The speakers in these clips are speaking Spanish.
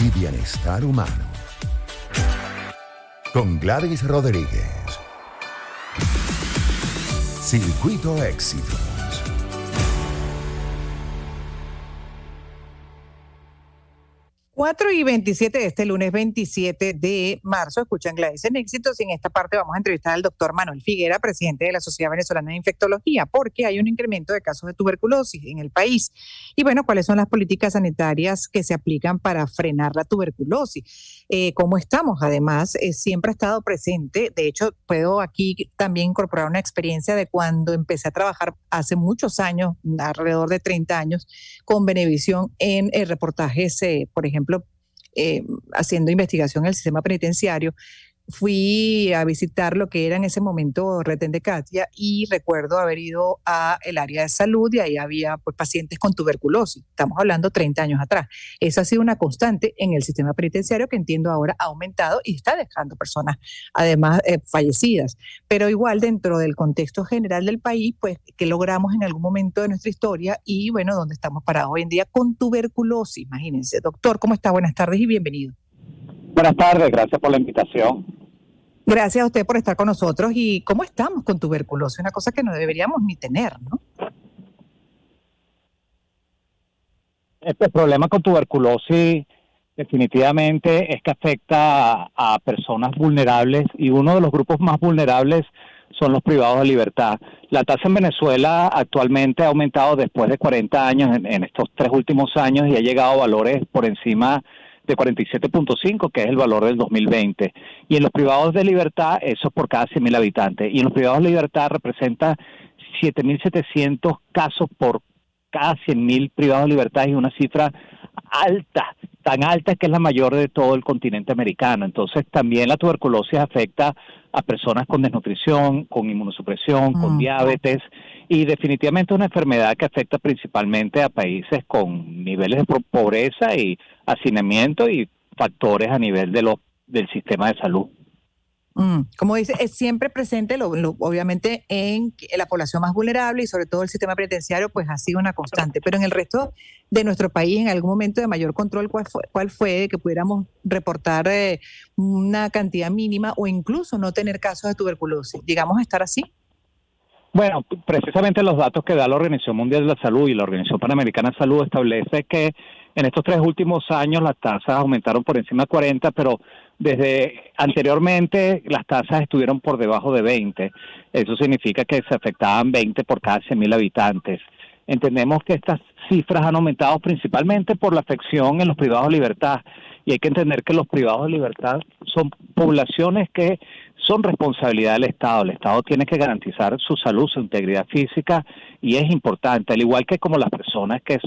y bienestar humano. Con Gladys Rodríguez. Circuito Éxitos. 4:27 de este lunes 27 de marzo. Escuchan Gladys en Éxitos y en esta parte vamos a entrevistar al doctor Manuel Figuera, presidente de la Sociedad Venezolana de Infectología, porque hay un incremento de casos de tuberculosis en el país. Y bueno, ¿cuáles son las políticas sanitarias que se aplican para frenar la tuberculosis? ¿Cómo estamos? Además, siempre ha estado presente. De hecho, puedo aquí también incorporar una experiencia de cuando empecé a trabajar hace muchos años, alrededor de 30 años, con Venevisión en reportajes, por ejemplo, haciendo investigación en el sistema penitenciario. Fui a visitar lo que era en ese momento Retén de Catia y recuerdo haber ido a el área de salud y ahí había pues, pacientes con tuberculosis. Estamos hablando 30 años atrás. Eso ha sido una constante en el sistema penitenciario que entiendo ahora ha aumentado y está dejando personas además fallecidas. Pero igual dentro del contexto general del país, pues que logramos en algún momento de nuestra historia y bueno, donde estamos parados hoy en día con tuberculosis. Imagínense. Doctor, ¿cómo está? Buenas tardes y bienvenido. Buenas tardes, gracias por la invitación. Gracias a usted por estar con nosotros. ¿Y cómo estamos con tuberculosis? Una cosa que no deberíamos ni tener, ¿no? Este problema con tuberculosis definitivamente es que afecta a personas vulnerables y uno de los grupos más vulnerables son los privados de libertad. La tasa en Venezuela actualmente ha aumentado después de 40 años en estos 3 últimos años y ha llegado a valores por encima de 47.5, que es el valor del 2020. Y en los privados de libertad, eso es por cada 100.000 habitantes. Y en los privados de libertad representa 7.700 casos por cada 100.000 privados de libertad, y una cifra alta, tan alta que es la mayor de todo el continente americano. Entonces también la tuberculosis afecta a personas con desnutrición, con inmunosupresión, con diabetes, y definitivamente es una enfermedad que afecta principalmente a países con niveles de pobreza y hacinamiento y factores a nivel del sistema de salud. Como dice, es siempre presente, obviamente, en la población más vulnerable y sobre todo el sistema penitenciario, pues ha sido una constante. Pero en el resto de nuestro país, en algún momento de mayor control, ¿cuál fue que pudiéramos reportar una cantidad mínima o incluso no tener casos de tuberculosis? ¿Llegamos a estar así? Bueno, precisamente los datos que da la Organización Mundial de la Salud y la Organización Panamericana de Salud establece que en estos 3 últimos años las tasas aumentaron por encima de 40, pero desde anteriormente las tasas estuvieron por debajo de 20. Eso significa que se afectaban 20 por cada 100.000 habitantes. Entendemos que estas cifras han aumentado principalmente por la afección en los privados de libertad, y hay que entender que los privados de libertad son poblaciones que son responsabilidad del Estado. El Estado tiene que garantizar su salud, su integridad física, y es importante, al igual que como las personas que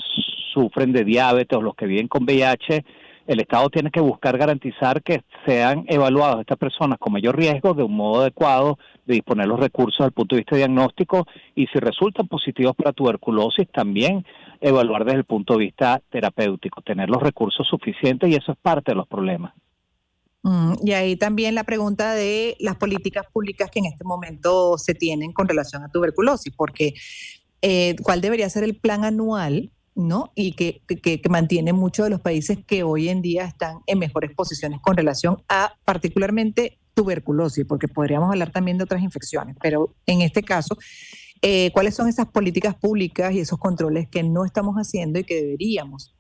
sufren de diabetes o los que viven con VIH, el Estado tiene que buscar garantizar que sean evaluadas estas personas con mayor riesgo de un modo adecuado, de disponer los recursos desde el punto de vista diagnóstico, y si resultan positivos para tuberculosis, también evaluar desde el punto de vista terapéutico, tener los recursos suficientes, y eso es parte de los problemas. Y ahí también la pregunta de las políticas públicas que en este momento se tienen con relación a tuberculosis, porque ¿cuál debería ser el plan anual, ¿no? Y que mantiene muchos de los países que hoy en día están en mejores posiciones con relación a particularmente tuberculosis, porque podríamos hablar también de otras infecciones, pero en este caso, ¿cuáles son esas políticas públicas y esos controles que no estamos haciendo y que deberíamos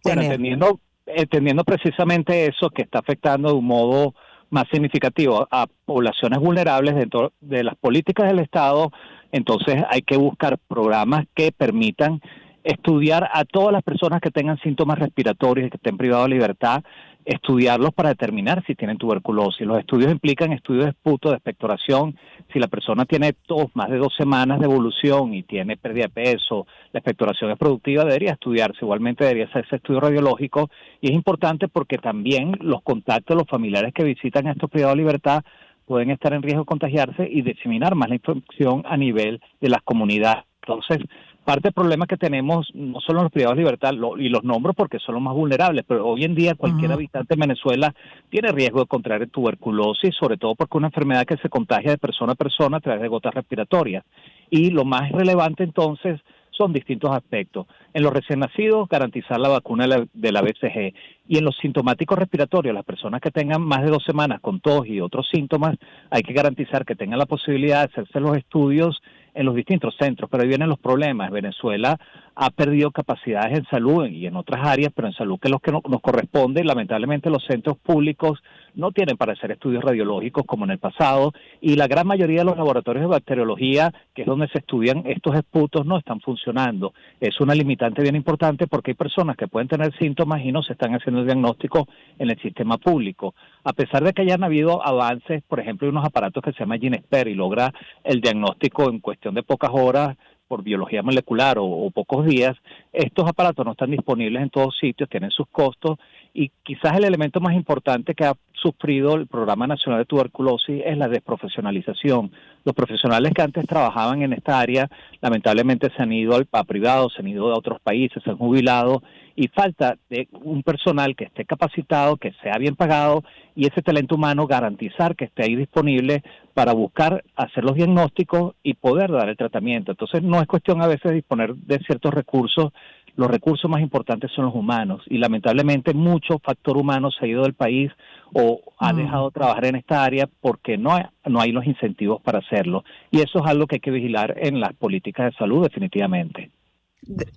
tener? Bueno, entendiendo precisamente eso, que está afectando de un modo más significativo a poblaciones vulnerables dentro de las políticas del Estado, entonces hay que buscar programas que permitan estudiar a todas las personas que tengan síntomas respiratorios y que estén privados de libertad, estudiarlos para determinar si tienen tuberculosis. Los estudios implican estudios de esputo, de expectoración. Si la persona tiene tos, más de 2 semanas de evolución y tiene pérdida de peso, la expectoración es productiva, debería estudiarse. Igualmente debería hacerse estudio radiológico, y es importante porque también los contactos de los familiares que visitan a estos privados de libertad pueden estar en riesgo de contagiarse y diseminar más la infección a nivel de las comunidades. Entonces, parte del problema que tenemos no solo en los privados de libertad, y los nombro porque son los más vulnerables, pero hoy en día cualquier habitante de Venezuela tiene riesgo de contraer tuberculosis, sobre todo porque es una enfermedad que se contagia de persona a persona a través de gotas respiratorias. Y lo más relevante entonces son distintos aspectos. En los recién nacidos, garantizar la vacuna de la BCG. Y en los sintomáticos respiratorios, las personas que tengan más de 2 semanas con tos y otros síntomas, hay que garantizar que tengan la posibilidad de hacerse los estudios en los distintos centros. Pero ahí vienen los problemas. Venezuela ha perdido capacidades en salud y en otras áreas, pero en salud, que es lo que nos corresponde, lamentablemente los centros públicos no tienen para hacer estudios radiológicos como en el pasado, y la gran mayoría de los laboratorios de bacteriología, que es donde se estudian estos esputos, no están funcionando. Es una limitante bien importante porque hay personas que pueden tener síntomas y no se están haciendo el diagnóstico en el sistema público. A pesar de que hayan habido avances, por ejemplo, hay unos aparatos que se llama GeneXpert y logra el diagnóstico en cuestión de pocas horas por biología molecular o pocos días, estos aparatos no están disponibles en todos sitios, tienen sus costos, y quizás el elemento más importante que ha sufrido el Programa Nacional de Tuberculosis es la desprofesionalización. Los profesionales que antes trabajaban en esta área lamentablemente se han ido a privados, se han ido a otros países, se han jubilado, y falta de un personal que esté capacitado, que sea bien pagado, y ese talento humano garantizar que esté ahí disponible para buscar hacer los diagnósticos y poder dar el tratamiento. Entonces no es cuestión a veces de disponer de ciertos recursos. Los recursos más importantes son los humanos, y lamentablemente mucho factor humano se ha ido del país o ha dejado de trabajar en esta área porque no hay los incentivos para hacerlo, y eso es algo que hay que vigilar en las políticas de salud definitivamente.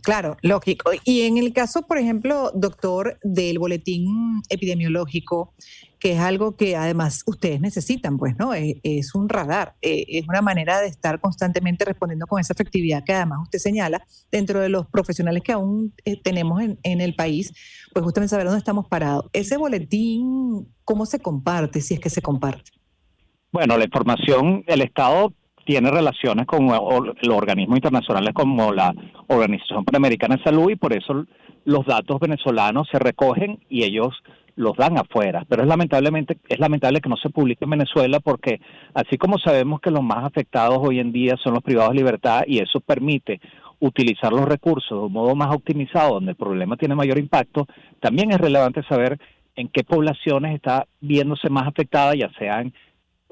Claro, lógico. Y en el caso, por ejemplo, doctor, del boletín epidemiológico, que es algo que además ustedes necesitan, pues, ¿no? Es un radar, es una manera de estar constantemente respondiendo con esa efectividad que además usted señala dentro de los profesionales que aún tenemos en el país, pues justamente saber dónde estamos parados. Ese boletín, ¿cómo se comparte, si es que se comparte? Bueno, la información, el Estado tiene relaciones con los organismos internacionales como la Organización Panamericana de Salud, y por eso los datos venezolanos se recogen y ellos los dan afuera. Pero es lamentable que no se publique en Venezuela, porque así como sabemos que los más afectados hoy en día son los privados de libertad, y eso permite utilizar los recursos de un modo más optimizado, donde el problema tiene mayor impacto, también es relevante saber en qué poblaciones está viéndose más afectada, ya sean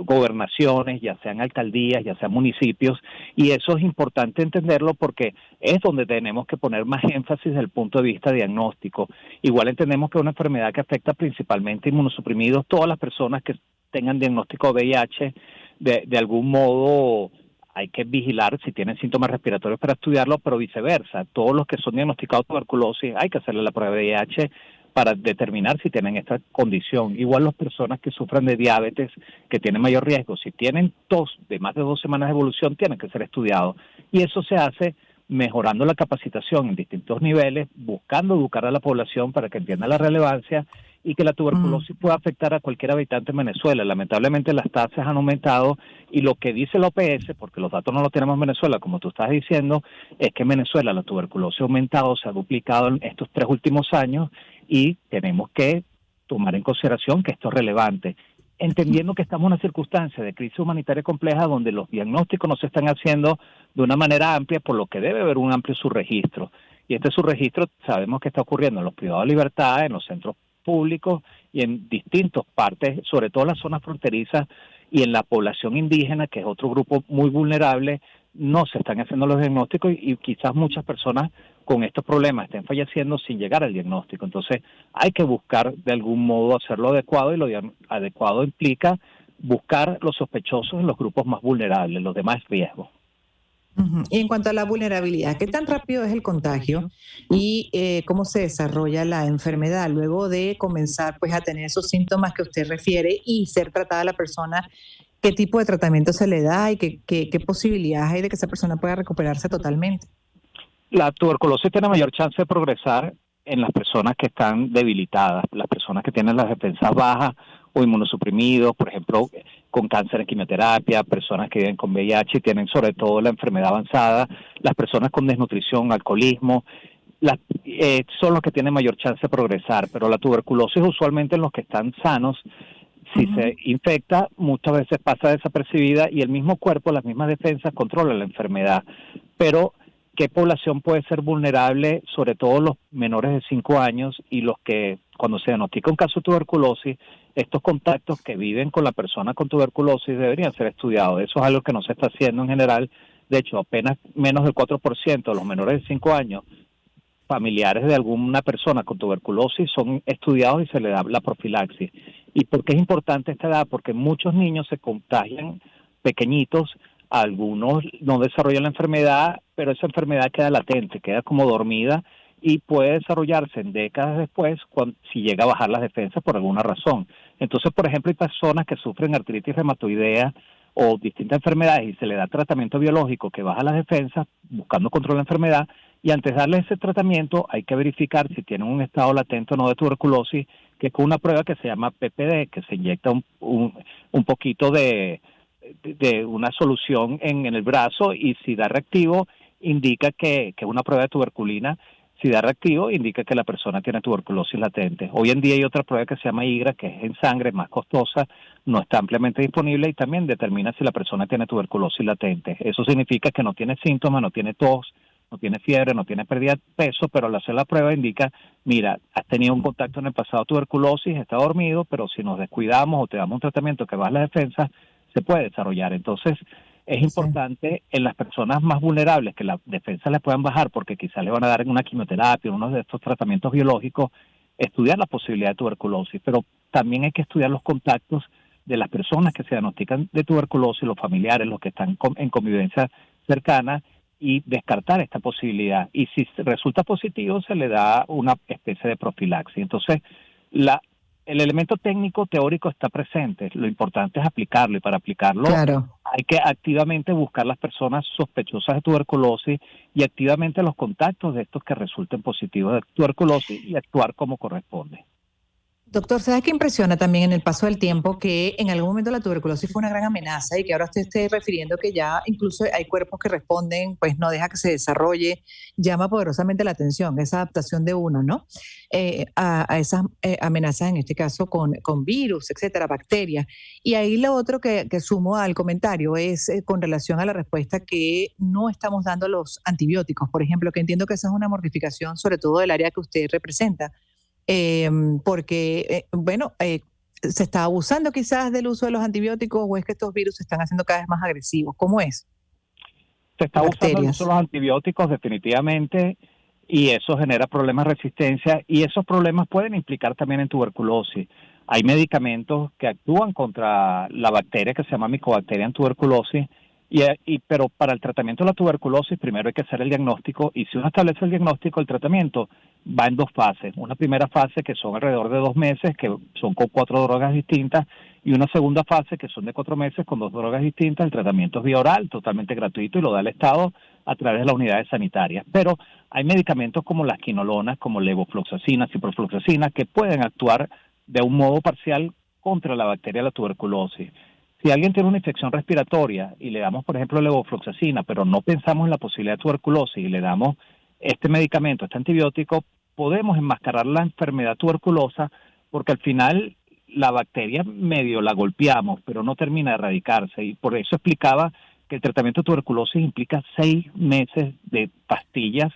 gobernaciones, ya sean alcaldías, ya sean municipios, y eso es importante entenderlo porque es donde tenemos que poner más énfasis desde el punto de vista diagnóstico. Igual entendemos que es una enfermedad que afecta principalmente a inmunosuprimidos. Todas las personas que tengan diagnóstico de VIH, de algún modo hay que vigilar si tienen síntomas respiratorios para estudiarlo, pero viceversa, todos los que son diagnosticados de tuberculosis hay que hacerle la prueba de VIH para determinar si tienen esta condición. Igual las personas que sufren de diabetes, que tienen mayor riesgo, si tienen tos de más de 2 semanas de evolución, tienen que ser estudiados. Y eso se hace mejorando la capacitación en distintos niveles, buscando educar a la población para que entienda la relevancia y que la tuberculosis pueda afectar a cualquier habitante en Venezuela. Lamentablemente las tasas han aumentado, y lo que dice la OPS, porque los datos no los tenemos en Venezuela, como tú estás diciendo, es que en Venezuela la tuberculosis ha aumentado, se ha duplicado en estos 3 últimos años, y tenemos que tomar en consideración que esto es relevante, entendiendo que estamos en una circunstancia de crisis humanitaria compleja donde los diagnósticos no se están haciendo de una manera amplia, por lo que debe haber un amplio subregistro. Y este subregistro sabemos que está ocurriendo en los privados de libertad, en los centros públicos y en distintas partes, sobre todo en las zonas fronterizas y en la población indígena, que es otro grupo muy vulnerable. No se están haciendo los diagnósticos y quizás muchas personas con estos problemas estén falleciendo sin llegar al diagnóstico. Entonces hay que buscar de algún modo hacerlo adecuado, y lo adecuado implica buscar los sospechosos en los grupos más vulnerables, los de más riesgo. Y en cuanto a la vulnerabilidad, ¿qué tan rápido es el contagio y cómo se desarrolla la enfermedad luego de comenzar pues a tener esos síntomas que usted refiere y ser tratada la persona? ¿Qué tipo de tratamiento se le da y qué posibilidades hay de que esa persona pueda recuperarse totalmente? La tuberculosis tiene mayor chance de progresar en las personas que están debilitadas, las personas que tienen las defensas bajas o inmunosuprimidos, por ejemplo, con cáncer en quimioterapia, personas que viven con VIH y tienen sobre todo la enfermedad avanzada, las personas con desnutrición, alcoholismo, son los que tienen mayor chance de progresar, pero la tuberculosis usualmente en los que están sanos, si se infecta, muchas veces pasa desapercibida y el mismo cuerpo, las mismas defensas controlan la enfermedad. Pero ¿qué población puede ser vulnerable? Sobre todo los menores de 5 años y los que, cuando se diagnostica un caso de tuberculosis, estos contactos que viven con la persona con tuberculosis deberían ser estudiados. Eso es algo que no se está haciendo en general, De hecho, apenas menos del 4% de los menores de 5 años familiares de alguna persona con tuberculosis son estudiados y se le da la profilaxis. ¿Y por qué es importante esta edad? Porque muchos niños se contagian pequeñitos, algunos no desarrollan la enfermedad, pero esa enfermedad queda latente, queda como dormida y puede desarrollarse en décadas después si llega a bajar las defensas por alguna razón. Entonces, por ejemplo, hay personas que sufren artritis reumatoidea o distintas enfermedades y se le da tratamiento biológico que baja las defensas buscando control de la enfermedad, y antes de darle ese tratamiento hay que verificar si tienen un estado latente o no de tuberculosis, que con una prueba que se llama PPD, que se inyecta un poquito de una solución en el brazo, y si da reactivo indica que es una prueba de tuberculina. Si da reactivo indica que la persona tiene tuberculosis latente. Hoy en día hay otra prueba que se llama IGRA, que es en sangre, más costosa, no está ampliamente disponible y también determina si la persona tiene tuberculosis latente. Eso significa que no tiene síntomas, no tiene tos, no tiene fiebre, no tiene pérdida de peso, pero al hacer la prueba indica, mira, has tenido un contacto en el pasado tuberculosis, está dormido, pero si nos descuidamos o te damos un tratamiento que baja las defensas, se puede desarrollar. Entonces, es importante en las personas más vulnerables que las defensas les puedan bajar porque quizás le van a dar una quimioterapia, uno de estos tratamientos biológicos, estudiar la posibilidad de tuberculosis, pero también hay que estudiar los contactos de las personas que se diagnostican de tuberculosis, los familiares, los que están en convivencia cercana, y descartar esta posibilidad. Y si resulta positivo, se le da una especie de profilaxis. Entonces, el elemento técnico teórico está presente, lo importante es aplicarlo, y para aplicarlo hay que activamente buscar las personas sospechosas de tuberculosis y activamente los contactos de estos que resulten positivos de tuberculosis y actuar como corresponde. Doctor, ¿sabes qué impresiona también en el paso del tiempo? Que en algún momento la tuberculosis fue una gran amenaza y que ahora usted esté refiriendo que ya incluso hay cuerpos que responden, pues no deja que se desarrolle, llama poderosamente la atención, esa adaptación de uno, ¿no? A esas amenazas, en este caso con virus, etcétera, bacterias. Y ahí lo otro que sumo al comentario es con relación a la respuesta que no estamos dando los antibióticos, por ejemplo, que entiendo que esa es una mortificación, sobre todo del área que usted representa. Porque, se está abusando quizás del uso de los antibióticos, o es que estos virus se están haciendo cada vez más agresivos. ¿Cómo es? Se está usando el uso de los antibióticos definitivamente y eso genera problemas de resistencia y esos problemas pueden implicar también en tuberculosis. Hay medicamentos que actúan contra la bacteria que se llama Mycobacterium en tuberculosis, pero para el tratamiento de la tuberculosis primero hay que hacer el diagnóstico, y si uno establece el diagnóstico, el tratamiento va en 2 fases. Una primera fase que son alrededor de 2 meses, que son con 4 drogas distintas, y una segunda fase que son de 4 meses con 2 drogas distintas. El tratamiento es vía oral, totalmente gratuito, y lo da el Estado a través de las unidades sanitarias. Pero hay medicamentos como las quinolonas, como levofloxacina, ciprofloxacina, que pueden actuar de un modo parcial contra la bacteria de la tuberculosis. Si alguien tiene una infección respiratoria y le damos, por ejemplo, levofloxacina, pero no pensamos en la posibilidad de tuberculosis y le damos este medicamento, este antibiótico, podemos enmascarar la enfermedad tuberculosa, porque al final la bacteria medio la golpeamos, pero no termina de erradicarse, y por eso explicaba que el tratamiento de tuberculosis implica 6 meses de pastillas,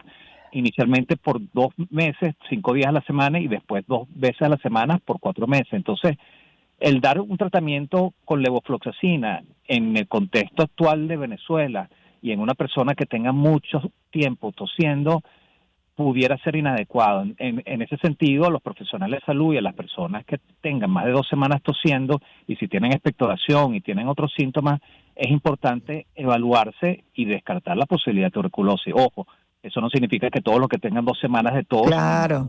inicialmente por 2 meses, 5 días a la semana, y después 2 veces a la semana por 4 meses. Entonces, el dar un tratamiento con levofloxacina en el contexto actual de Venezuela y en una persona que tenga mucho tiempo tosiendo pudiera ser inadecuado. En ese sentido, a los profesionales de salud y a las personas que tengan más de 2 semanas tosiendo, y si tienen expectoración y tienen otros síntomas, es importante evaluarse y descartar la posibilidad de tuberculosis. Ojo, eso no significa que todos los que tengan 2 semanas de tos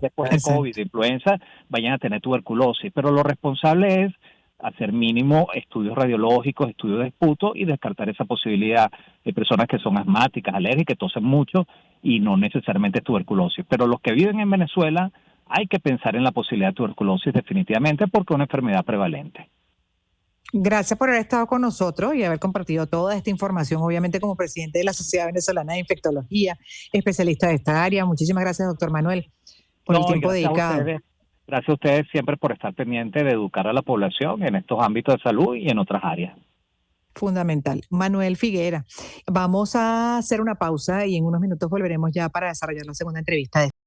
después de COVID, de influenza, vayan a tener tuberculosis. Pero lo responsable es hacer mínimo estudios radiológicos, estudios de esputo, y descartar esa posibilidad de personas que son asmáticas, alérgicas, que tosen mucho y no necesariamente tuberculosis. Pero los que viven en Venezuela hay que pensar en la posibilidad de tuberculosis definitivamente, porque es una enfermedad prevalente. Gracias por haber estado con nosotros y haber compartido toda esta información, obviamente como presidente de la Sociedad Venezolana de Infectología, especialista de esta área. Muchísimas gracias, doctor Manuel, por el tiempo dedicado. Gracias a ustedes siempre por estar pendiente de educar a la población en estos ámbitos de salud y en otras áreas. Fundamental. Manuel Figuera. Vamos a hacer una pausa y en unos minutos volveremos ya para desarrollar la segunda entrevista.